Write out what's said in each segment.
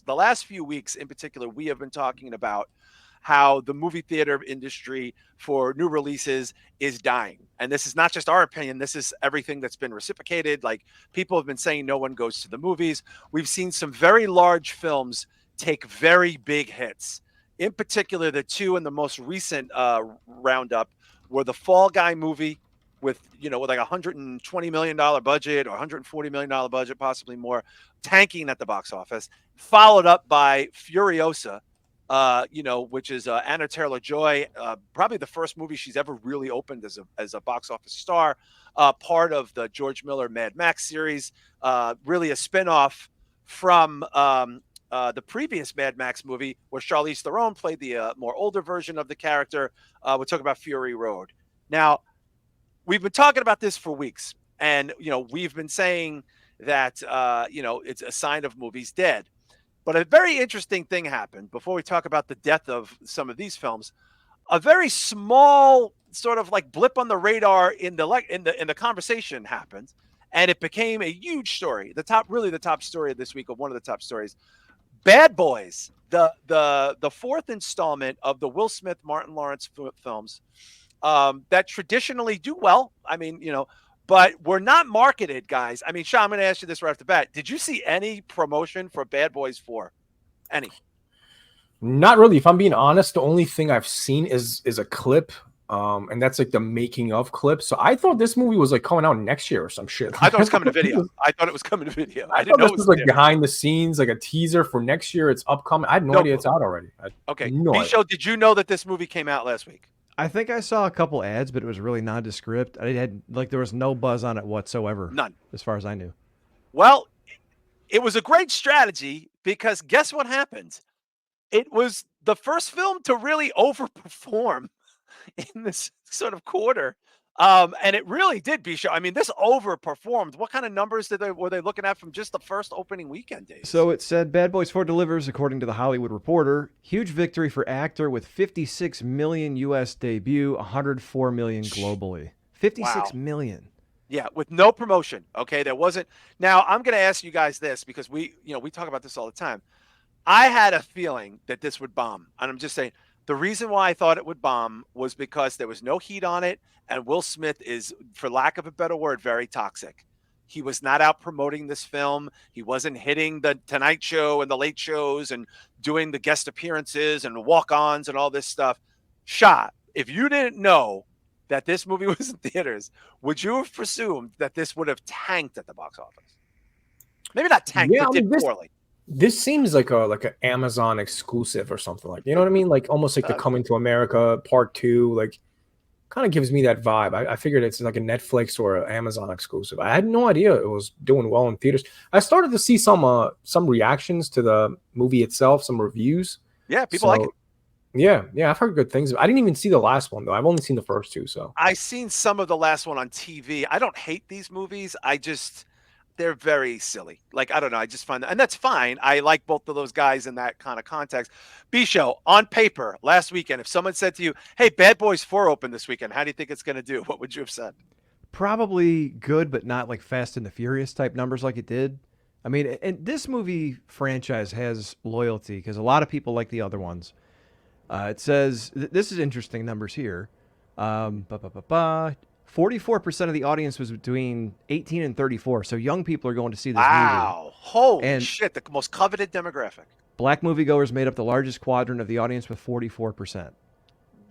The last few weeks in particular, we have been talking about how the movie theater industry for new releases is dying. And this is not just our opinion, this is everything that's been reciprocated. Like, people have been saying no one goes to the movies. We've seen some very large films take very big hits. In particular, the two in the most recent roundup were the Fall Guy movie with, with like $120 million budget or $140 million budget, possibly more, tanking at the box office, followed up by Furiosa, which is Anna Taylor Joy, probably the first movie she's ever really opened as a box office star, part of the George Miller Mad Max series, really a spinoff from the previous Mad Max movie where Charlize Theron played the more older version of the character. We're talking about Fury Road. Now, we've been talking about this for weeks, and we've been saying that it's a sign of movies dead. But a very interesting thing happened before we talk about the death of some of these films. A very small sort of like blip on the radar in the conversation happened, and it became a huge story. The top story of this week, or one of the top stories, Bad Boys, the fourth installment of the Will Smith, Martin Lawrence films, that traditionally do well. I mean, but were not marketed, guys. I mean, Shah, I'm going to ask you this right off the bat. Did you see any promotion for Bad Boys 4? Any? Not really. If I'm being honest, the only thing I've seen is a clip, and that's like the making of clip. So I thought this movie was like coming out next year or some shit. I thought it was coming to video. I thought didn't know this was like behind the scenes, like a teaser for next year. It's upcoming. I had no idea it's out already. Okay. Bisho, did you know that this movie came out last week? I think I saw a couple ads, but it was really nondescript. There was no buzz on it whatsoever. None. As far as I knew. Well, it was a great strategy because guess what happened? It was the first film to really overperform in this sort of quarter. And it really did, Bisho. I mean, this overperformed. What kind of numbers were they looking at from just the first opening weekend days? So it said Bad Boys 4 delivers, according to the Hollywood Reporter. Huge victory for actor with 56 million U.S. debut, 104 million globally. 56 million. Yeah, with no promotion. Okay, there wasn't. Now, I'm going to ask you guys this because we talk about this all the time. I had a feeling that this would bomb. And I'm just saying, the reason why I thought it would bomb was because there was no heat on it, and Will Smith is, for lack of a better word, very toxic. He was not out promoting this film. He wasn't hitting the Tonight Show and the late shows and doing the guest appearances and walk-ons and all this stuff. Shah, if you didn't know that this movie was in theaters, would you have presumed that this would have tanked at the box office? Maybe not tanked, but did poorly. This seems like an Amazon exclusive or something, like, you know what I mean? Like almost like the Coming to America Part 2, like kind of gives me that vibe. I figured it's like a Netflix or an Amazon exclusive. I had no idea it was doing well in theaters. I started to see some reactions to the movie itself, some reviews. Yeah, people like it. Yeah, I've heard good things. I didn't even see the last one though. I've only seen the first two. So I've seen some of the last one on TV. I don't hate these movies. They're very silly. Like, I don't know. I just find that, and that's fine. I like both of those guys in that kind of context. B-Show, on paper, last weekend, if someone said to you, hey, Bad Boys 4 opened this weekend, how do you think it's going to do? What would you have said? Probably good, but not like Fast and the Furious type numbers like it did. I mean, and this movie franchise has loyalty because a lot of people like the other ones. It says, this is interesting numbers here. 44% of the audience was between 18 and 34. So young people are going to see this movie. Wow. Holy shit. The most coveted demographic. Black moviegoers made up the largest quadrant of the audience with 44%.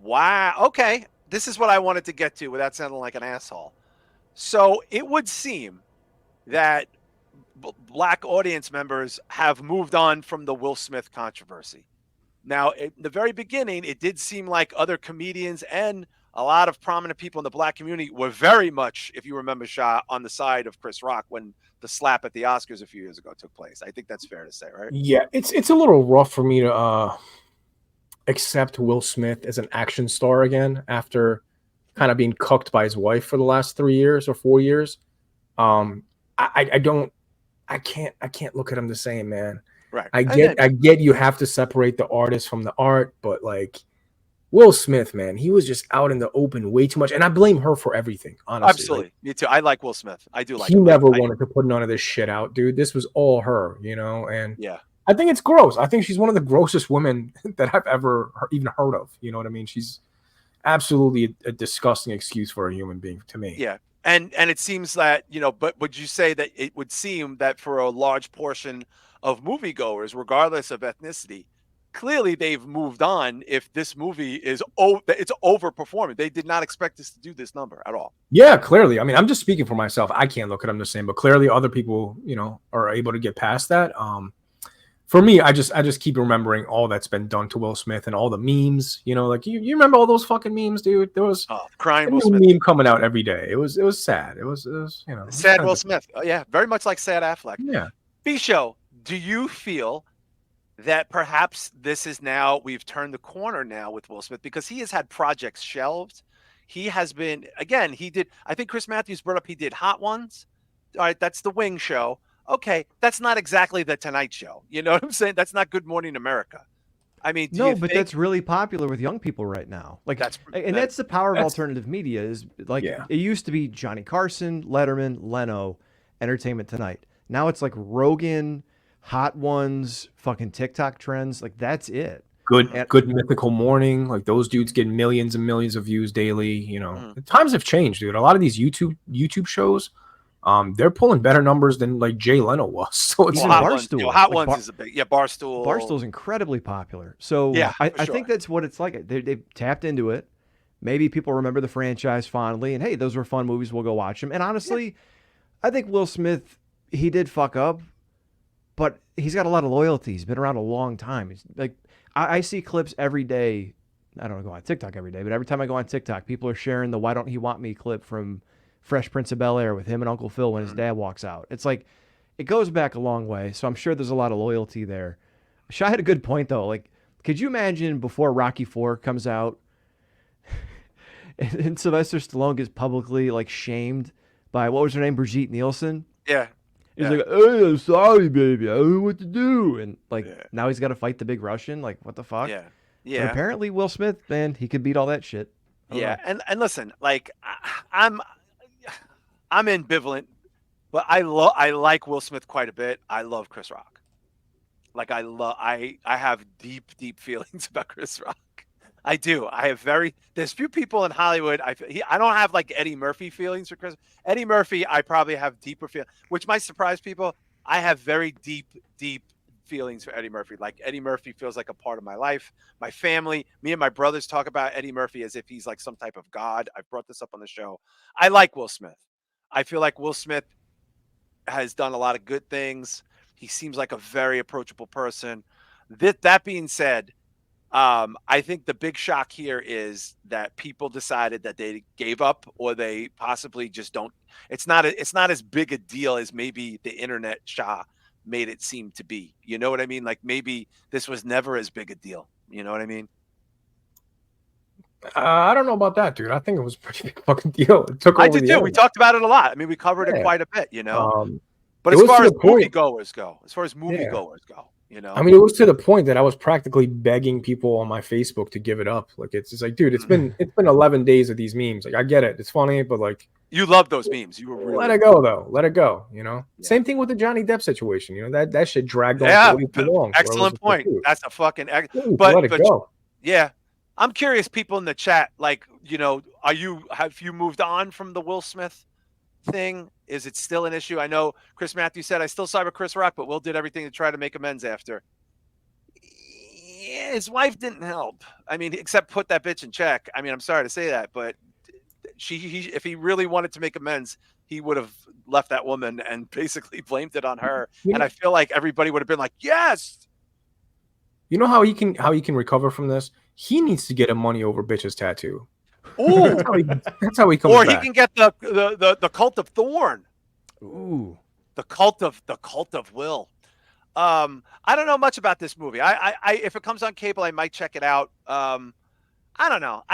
Wow. Okay. This is what I wanted to get to without sounding like an asshole. So it would seem that black audience members have moved on from the Will Smith controversy. Now, in the very beginning, it did seem like other comedians and a lot of prominent people in the black community were very much, if you remember, Shah, on the side of Chris Rock when the slap at the Oscars a few years ago took place. I think that's fair to say, right? Yeah, it's a little rough for me to accept Will Smith as an action star again after kind of being cucked by his wife for the last 3 years or 4 years. I can't look at him the same, man. Right. I get you have to separate the artist from the art, but like Will Smith, man, he was just out in the open way too much. And I blame her for everything, honestly. Absolutely. Like, me too. I like Will Smith. I do like him. He never wanted to put none of this shit out, dude. This was all her, you know? And yeah. I think it's gross. I think she's one of the grossest women that I've ever even heard of. You know what I mean? She's absolutely a disgusting excuse for a human being to me. Yeah. And it seems that, but would you say that it would seem that for a large portion of moviegoers, regardless of ethnicity, clearly they've moved on if this movie it's overperforming. They did not expect us to do this number at all. Yeah, clearly. I mean, I'm just speaking for myself. I can't look at them the same, but clearly other people, are able to get past that. For me, I just keep remembering all that's been done to Will Smith and all the memes. Like you remember all those fucking memes, dude. There was crying a Will new Smith meme coming out every day. It was sad. It was sad Will Smith. Oh, yeah, very much like sad Affleck. Yeah. B-Show, do you feel that perhaps this is now we've turned the corner now with Will Smith because he has had projects shelved? He has been I think Chris Matthews brought up he did Hot Ones. All right, that's the Wing Show. Okay, that's not exactly the Tonight Show. You know what I'm saying? That's not Good Morning America. I mean, that's really popular with young people right now. Like that's the power of alternative media is like it used to be Johnny Carson, Letterman, Leno, Entertainment Tonight. Now it's like Rogan, Hot Ones, fucking TikTok trends. Like that's it. Good Mythical Morning. Like those dudes get millions and millions of views daily. Times have changed, dude. A lot of these YouTube shows, they're pulling better numbers than like Jay Leno was. So it's Barstool. Hot Ones is a big Barstool. Barstool's incredibly popular. So I think that's what it's like. They've tapped into it. Maybe people remember the franchise fondly, and hey, those were fun movies. We'll go watch them. And honestly, I think Will Smith, he did fuck up, but he's got a lot of loyalty. He's been around a long time. He's like, I see clips every day. I don't go on TikTok every day, but every time I go on TikTok, people are sharing the "Why Don't He Want Me" clip from Fresh Prince of Bel-Air with him and Uncle Phil when his dad walks out. It's like, it goes back a long way. So I'm sure there's a lot of loyalty there. Shah had a good point though. Like, could you imagine before Rocky IV comes out and Sylvester Stallone gets publicly like shamed by, what was her name? Brigitte Nielsen? Yeah. He's like, "Hey, I'm sorry, baby. I don't know what to do." And like, now he's got to fight the big Russian. Like, what the fuck? Yeah. But apparently Will Smith, man, he could beat all that shit. Yeah. And listen, like I'm ambivalent, but I like Will Smith quite a bit. I love Chris Rock. Like I have deep feelings about Chris Rock. I do. There's few people in Hollywood. I don't have like Eddie Murphy feelings for Chris. Eddie Murphy, I probably have deeper feelings, which might surprise people. I have very deep feelings for Eddie Murphy. Like Eddie Murphy feels like a part of my life, my family. Me and my brothers talk about Eddie Murphy as if he's like some type of god. I've brought this up on the show. I like Will Smith. I feel like Will Smith has done a lot of good things. He seems like a very approachable person. That being said, I think the big shock here is that people decided that they gave up, or they possibly just don't. It's not as big a deal as maybe the internet Shah made it seem to be. You know what I mean? Like maybe this was never as big a deal. You know what I mean? I don't know about that, dude. I think it was a pretty big fucking deal. It took over. I did too. We talked about it a lot. I mean, we covered it quite a bit. But as far as moviegoers go, I mean, it was to the point that I was practically begging people on my Facebook to give it up. Like it's just like, dude, it's been 11 days of these memes. Like I get it, it's funny, but like you love those memes. You were really let it go though. Let it go. Same thing with the Johnny Depp situation. That shit dragged on way too long. Excellent point. That's a fucking. Dude, let it go. Yeah, I'm curious. People in the chat, like have you moved on from the Will Smith thing? Is it still an issue? I know Chris Matthews said I still side with Chris Rock, but Will did everything to try to make amends after. Yeah, his wife didn't help. I mean, except put that bitch in check. I mean, I'm sorry to say that, but if he really wanted to make amends, he would have left that woman and basically blamed it on her. And I feel like everybody would have been like, yes. You know how he can recover from this? He needs to get a money over bitches tattoo. Ooh, that's how he comes. Or back. He can get the Cult of Thorn. Ooh, the Cult of Will. I don't know much about this movie. I if it comes on cable, I might check it out. I don't know.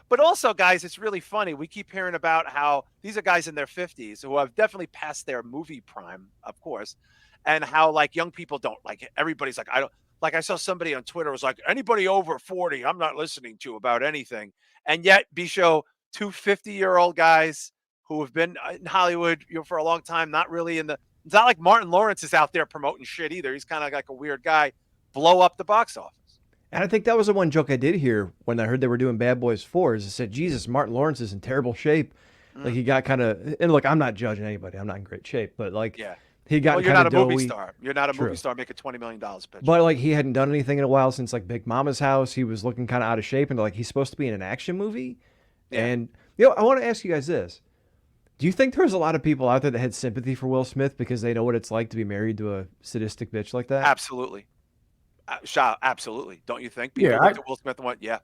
But also, guys, it's really funny. We keep hearing about how these are guys in their 50s who have definitely passed their movie prime, of course, and how like young people don't like it. Everybody's like, I don't. Like I saw somebody on Twitter was like, anybody over 40, I'm not listening to about anything. And yet, B-Show, two 50-year-old guys who have been in Hollywood for a long time, not really in the It's not like Martin Lawrence is out there promoting shit either. He's kind of like a weird guy. Blow up the box office. And I think that was the one joke I did hear when I heard they were doing Bad Boys 4 is I said, Jesus, Martin Lawrence is in terrible shape. Like he got kind of, and look, I'm not judging anybody. I'm not in great shape, but like Yeah. he got Well, you're kind not of a movie doughy. star. You're not a True. movie star making $20 million. Bitch. But like he hadn't done anything in a while since like Big Mama's House. He was looking kind of out of shape and like he's supposed to be in an action movie. Yeah. And I want to ask you guys this. Do you think there's a lot of people out there that had sympathy for Will Smith because they know what it's like to be married to a sadistic bitch like that? Absolutely. Shah, absolutely. Don't you think? People Yeah, looked at Will Smith and went, yeah.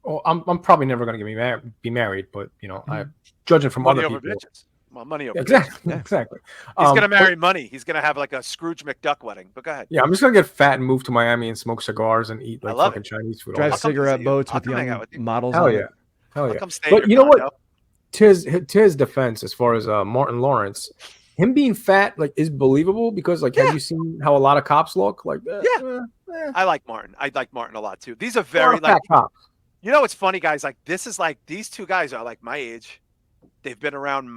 Well, I'm probably never going to be married, but I judging from Money other over people. bitches. Well, money over bitches. Exactly, exactly. He's going to marry money. He's going to have like a Scrooge McDuck wedding. But go ahead. Yeah, I'm just gonna get fat and move to Miami and smoke cigars and eat like love fucking it. Chinese food. Drive all day. cigarette boats I'll with come hang young out with you. models Hell on yeah, it. hell I'll yeah. come stay in But your you know what? condo. To his defense, as far as Martin Lawrence, him being fat like is believable because like have you seen how a lot of cops look? Like I like Martin. I like Martin a lot too. These are a lot very of fat cops. you know what's funny, guys? Like this is like these two guys are like my age. They've been around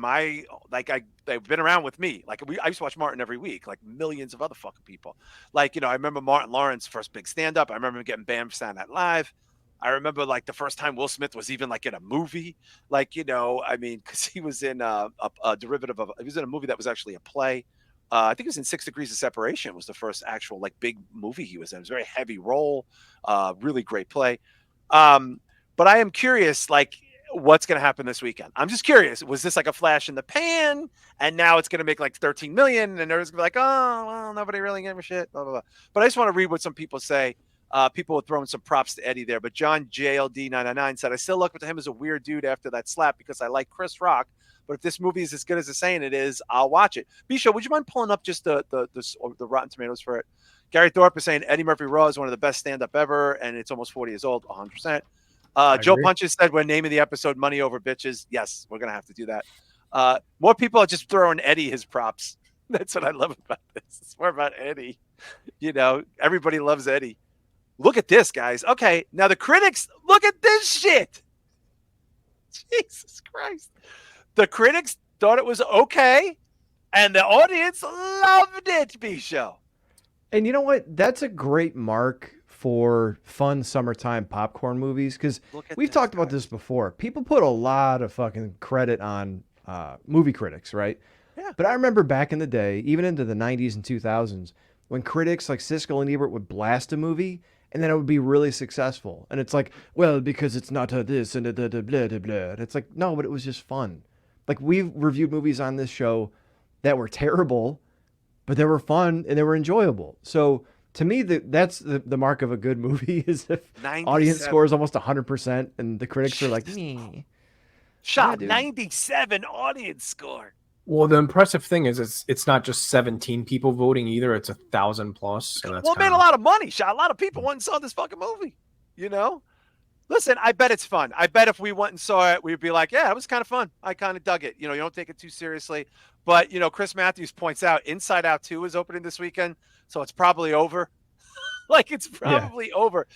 they've been around with me. Like I used to watch Martin every week, like millions of other fucking people. Like, I remember Martin Lawrence first big stand up. I remember him getting banned from Saturday Night Live. I remember like the first time Will Smith was even like in a movie, like, I mean, because he was in a derivative of, he was in a movie that was actually a play. I think it was in 6 Degrees of Separation was the first actual like big movie he was in. It was a very heavy role, really great play. But I am curious, like, what's going to happen this weekend? I'm just curious. Was this like a flash in the pan, and now it's going to make like 13 million, and everyone's going to be like, oh, well, nobody really gave a shit, blah, blah, blah. But I just want to read what some people say. People were throwing some props to Eddie there, but John JLD999 said, I still look to him as a weird dude after that slap because I like Chris Rock. But if this movie is as good as it's saying it is, I'll watch it. Bisha, would you mind pulling up just the Rotten Tomatoes for it? Gary Thorpe is saying Eddie Murphy Raw is one of the best stand-up ever, and it's almost 40 years old, 100%. Joe agree. Punches said we're naming the episode Money Over Bitches. Yes, we're going to have to do that. More people are just throwing Eddie his props. That's what I love about this. It's more about Eddie. Everybody loves Eddie. Look at this, guys. Okay, now the critics, look at this shit. Jesus Christ. The critics thought it was okay, and the audience loved it, B-Show. And you know what? That's a great mark for fun summertime popcorn movies because we've talked about this before. People put a lot of fucking credit on movie critics, right? Yeah. But I remember back in the day, even into the 90s and 2000s, when critics like Siskel and Ebert would blast a movie and then it would be really successful. And it's like, well, because it's not this and blah, blah, blah, blah. And it's like, no, but it was just fun. Like we've reviewed movies on this show that were terrible, but they were fun and they were enjoyable. So to me, that's the mark of a good movie is if 97. audience score is almost 100% and the critics are like, me. Shot Yeah, 97 audience score. Well, the impressive thing is it's not just 17 people voting either; it's 1,000 plus. So that's Well, it made a lot of money. Shot. A lot of people went and saw this fucking movie. Listen, I bet it's fun. I bet if we went and saw it, we'd be like, yeah, it was kind of fun. I kind of dug it. You don't take it too seriously. But, Chris Matthews points out Inside Out 2 is opening this weekend, so it's probably over. Like, it's probably over.